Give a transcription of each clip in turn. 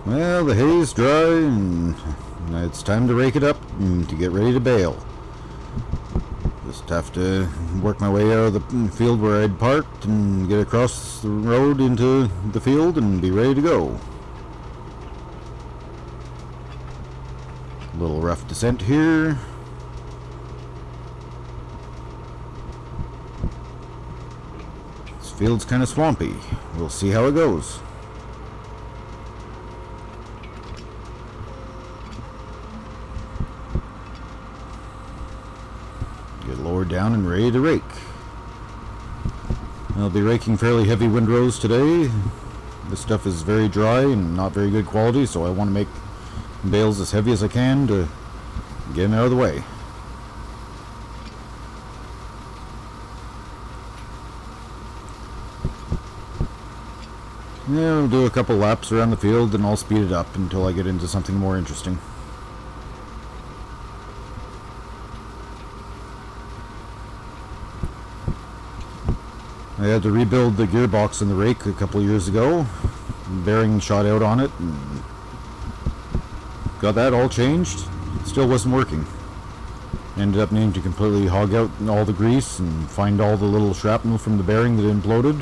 Well, the hay's dry, and it's time to rake it up and to get ready to bale. Just have to work my way out of the field where I'd parked and get across the road into the field and be ready to go. A little rough descent here. This field's kind of swampy. We'll see how it goes. Get lowered down and ready to rake. I'll be raking fairly heavy windrows today. This stuff is very dry and not very good quality, so I want to make bales as heavy as I can to get them out of the way. Yeah, I'll do a couple laps around the field and I'll speed it up until I get into something more interesting. I had to rebuild the gearbox in the rake a couple of years ago. The bearing shot out on it and got that all changed. It still wasn't working. Ended up needing to completely hog out all the grease and find all the little shrapnel from the bearing that imploded.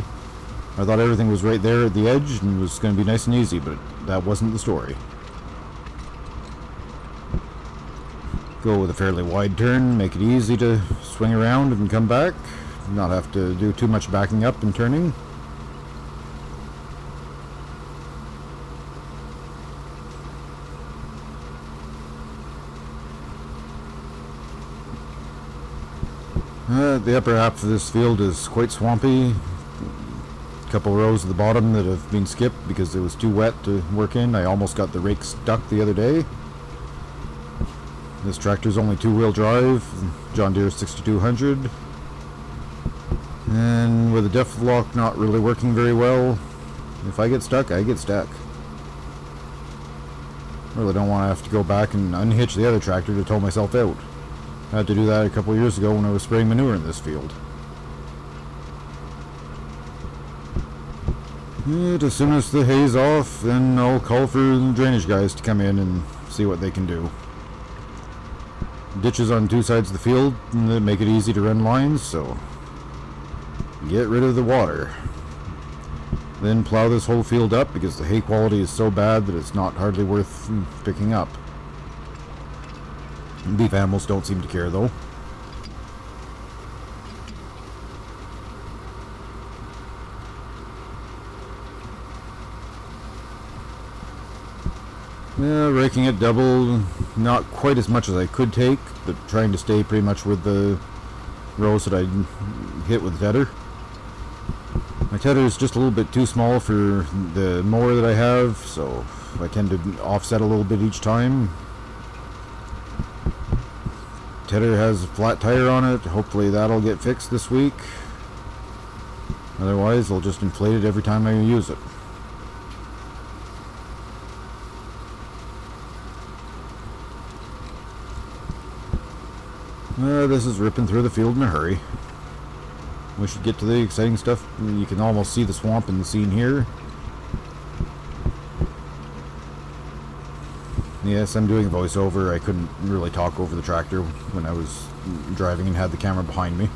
I thought everything was right there at the edge and was going to be nice and easy, but that wasn't the story. Go with a fairly wide turn, make it easy to swing around and come back. Not have to do too much backing up and turning. The upper half of this field is quite swampy. A couple rows at the bottom that have been skipped because it was too wet to work in. I almost got the rake stuck the other day. This tractor's only two-wheel drive, John Deere 6200. And with the def lock not really working very well, if I get stuck, I get stuck. Really don't want to have to go back and unhitch the other tractor to tow myself out. I had to do that a couple years ago when I was spraying manure in this field. And as soon as the hay's off, then I'll call for the drainage guys to come in and see what they can do. Ditches on two sides of the field that make it easy to run lines, so get rid of the water. Then plow this whole field up because the hay quality is so bad that it's not hardly worth picking up. Beef animals don't seem to care though. Yeah, raking it double, not quite as much as I could take, but trying to stay pretty much with the rows that I hit with the tedder. My tedder is just a little bit too small for the mower that I have, so I tend to offset a little bit each time. Tedder has a flat tire on it. Hopefully that'll get fixed this week. Otherwise, I'll just inflate it every time I use it. This is ripping through the field in a hurry. We should get to the exciting stuff. You can almost see the swamp in the scene here. Yes, I'm doing a voiceover. I couldn't really talk over the tractor when I was driving and had the camera behind me.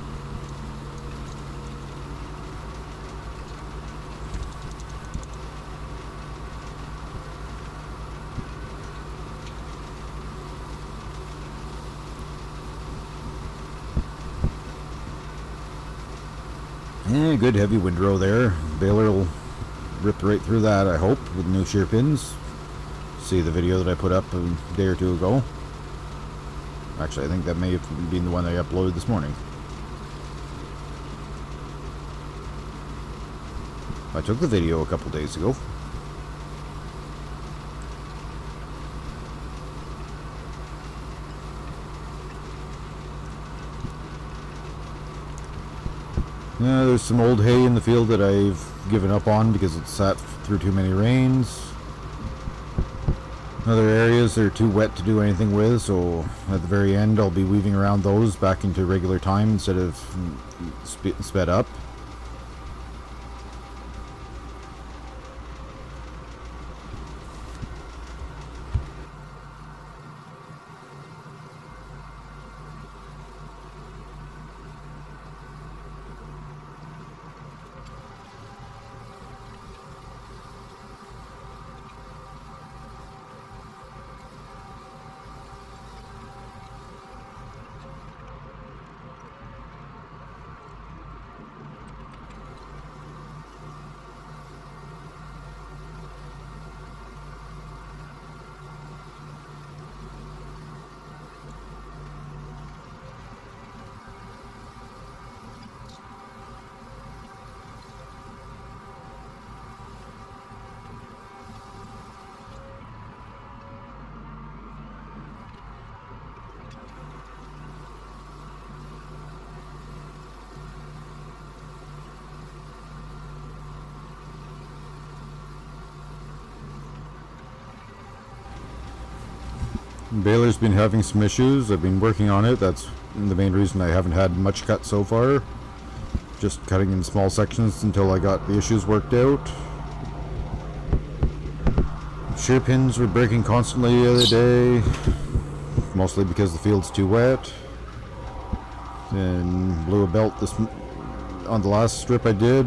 Yeah, good heavy windrow there. Baler will rip right through that, I hope, with new shear pins. See the video that I put up a day or two ago. Actually, I think that may have been the one I uploaded this morning. I took the video a couple days ago. There's some old hay in the field that I've given up on because it sat through too many rains. Other areas are too wet to do anything with, so at the very end I'll be weaving around those back into regular time instead of sped up. Baler's been having some issues. I've been working on it. That's the main reason I haven't had much cut so far. Just cutting in small sections until I got the issues worked out. Shear pins were breaking constantly the other day, mostly because the field's too wet. Then blew a belt on the last strip I did.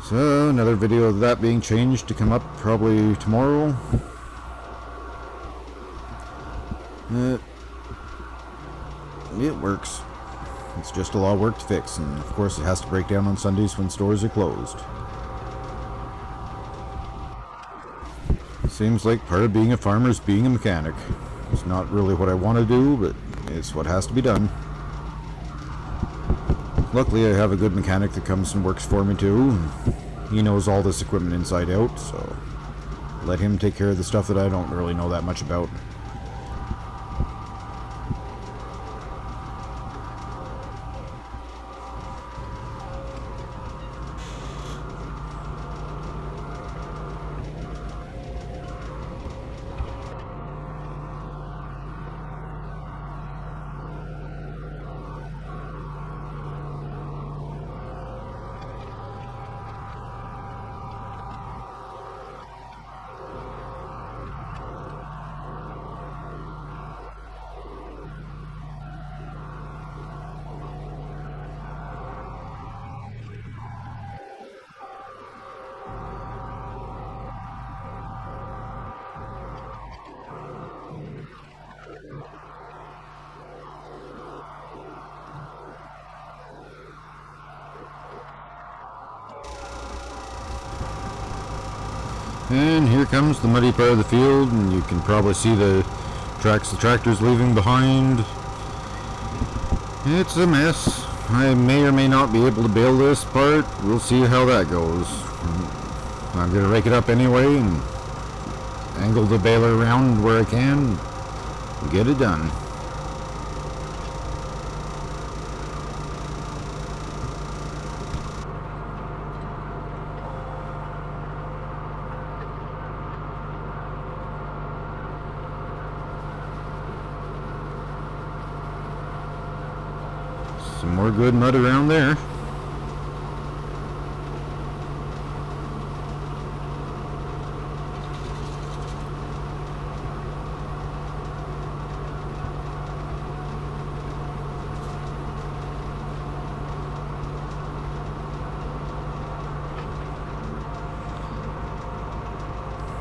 So another video of that being changed to come up probably tomorrow. It works. It's just a lot of work to fix, and of course it has to break down on Sundays when stores are closed. Seems like part of being a farmer is being a mechanic. It's not really what I want to do, but it's what has to be done. Luckily I have a good mechanic that comes and works for me too. He knows all this equipment inside out, so let him take care of the stuff that I don't really know that much about. And here comes the muddy part of the field, and you can probably see the tracks the tractor's leaving behind. It's a mess. I may or may not be able to bale this part. We'll see how that goes. I'm going to rake it up anyway and angle the baler around where I can and get it done. Some more good mud around there.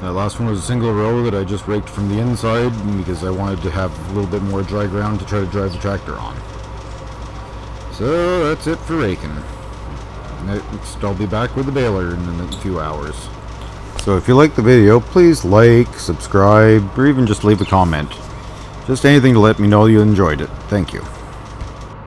That last one was a single row that I just raked from the inside because I wanted to have a little bit more dry ground to try to drive the tractor on. So that's it for raking. Next I'll be back with the baler in a few hours. So if you like the video, please like, subscribe, or even just leave a comment. Just anything to let me know you enjoyed it. Thank you.